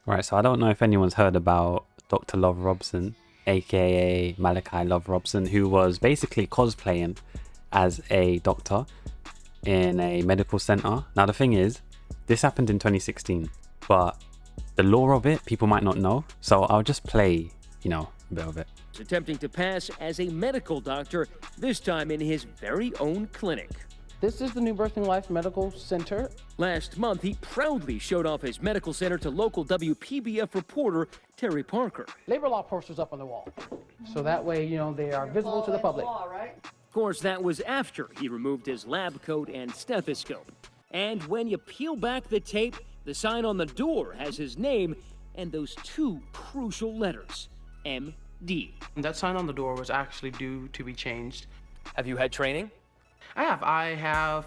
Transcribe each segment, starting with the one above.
Right, so I don't know if anyone's heard about Dr. Love-Robinson, aka Malachi Love-Robinson, who was basically cosplaying as a doctor in a medical center. Now the thing is, this happened in 2016, but the lore of it, people might not know. So I'll just play, a bit of it. Attempting to pass as a medical doctor, this time in his very own clinic. This is the New Birthing Life Medical Center. Last month, he proudly showed off his medical center to local WPBF reporter Terry Parker. Labor law posters up on the wall. So that way, they are visible to the public. Of course, that was after he removed his lab coat and stethoscope. And when you peel back the tape, the sign on the door has his name and those two crucial letters, MD. That sign on the door was actually due to be changed. Have you had training? I have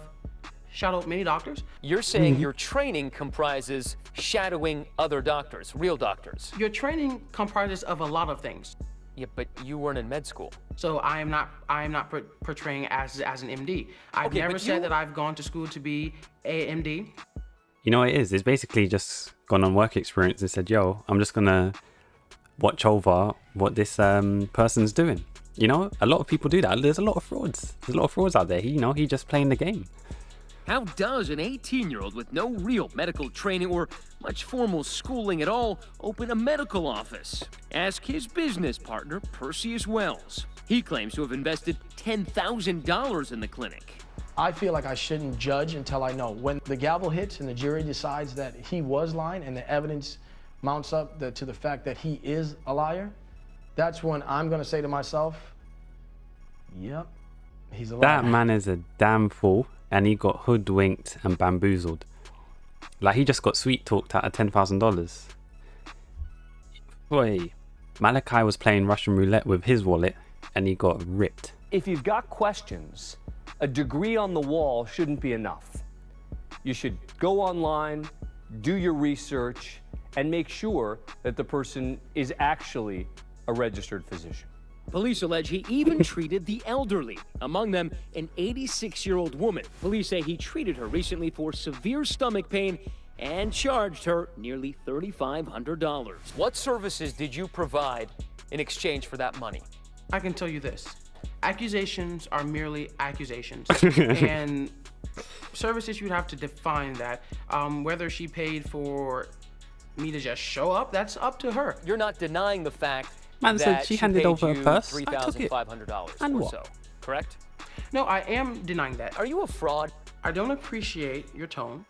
shadowed many doctors. You're saying your training comprises shadowing other doctors, real doctors. Your training comprises of a lot of things. Yeah, but you weren't in med school. So I am not portraying as an MD. I've never said that I've gone to school to be a MD. You know what it is? It's basically just gone on work experience and said, yo, I'm just gonna watch over what this person's doing. A lot of people do that. There's a lot of frauds. There's a lot of frauds out there. He just playing the game. How does an 18-year-old with no real medical training or much formal schooling at all open a medical office? Ask his business partner, Perseus Wells. He claims to have invested $10,000 in the clinic. I feel like I shouldn't judge until I know. When the gavel hits and the jury decides that he was lying and the evidence mounts up to the fact that he is a liar, that's when I'm going to say to myself, yep, he's a liar. That man is a damn fool, and he got hoodwinked and bamboozled. Like, he just got sweet talked out of $10,000. Boy, Malachi was playing Russian roulette with his wallet, and he got ripped. If you've got questions, a degree on the wall shouldn't be enough. You should go online, do your research, and make sure that the person is actually a registered physician. Police allege he even treated the elderly, among them an 86-year-old woman. Police say he treated her recently for severe stomach pain and charged her nearly $3,500. What services did you provide in exchange for that money? I can tell you this. Accusations are merely accusations. And services, you'd have to define that. Whether she paid for me to just show up, that's up to her. You're not denying the fact Man that said she handed over her purse. $3,500 I took it. And or what? so, correct? No, I am denying that. Are you a fraud? I don't appreciate your tone.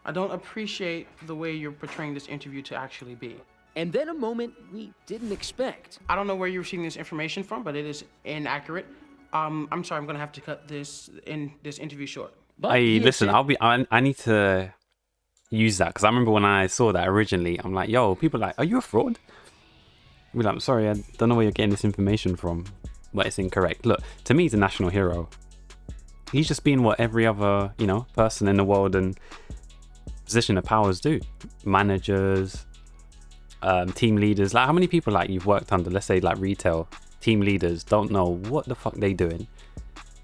I don't appreciate the way you're portraying this interview to actually be. And then a moment we didn't expect. I don't know where you're receiving this information from, but it is inaccurate. I'm sorry, I'm gonna have to cut this interview short. But he Listen, accepted- I need to use that, because I remember when I saw that originally, I'm like, yo, people are like, are you a fraud? We're like, I'm sorry, I don't know where you're getting this information from, but it's incorrect. Look, to me, he's a national hero. He's just being what every other, person in the world and position of powers do. Managers, team leaders. Like, how many people you've worked under, let's say retail team leaders, don't know what the fuck they doing?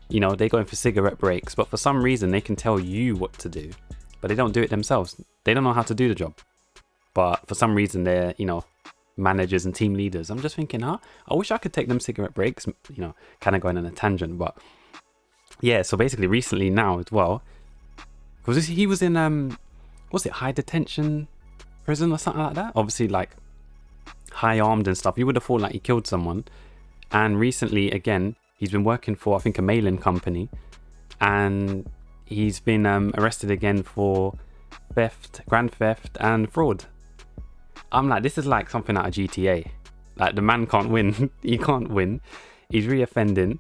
They go in for cigarette breaks, but for some reason they can tell you what to do, but they don't do it themselves. They don't know how to do the job, but for some reason they're managers and team leaders. I'm just thinking, I wish I could take them cigarette breaks, kind of going on a tangent. But yeah, so basically recently now as well, because he was in was it high detention prison or something like that, obviously high armed and stuff. You would have thought he killed someone. And recently again, he's been working for, I think, a mailing company, and he's been arrested again for theft, grand theft and fraud. I'm like, this is like something out of GTA. Like, the man can't win. He can't win. He's reoffending.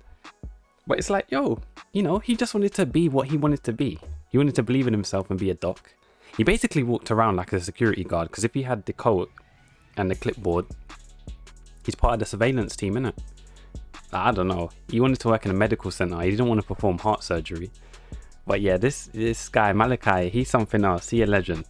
But it's like, yo, he just wanted to be what he wanted to be. He wanted to believe in himself and be a doc. He basically walked around like a security guard, because if he had the coat and the clipboard, he's part of the surveillance team, innit? I don't know. He wanted to work in a medical center. He didn't want to perform heart surgery. But yeah, this guy, Malachi, he's something else. He a legend.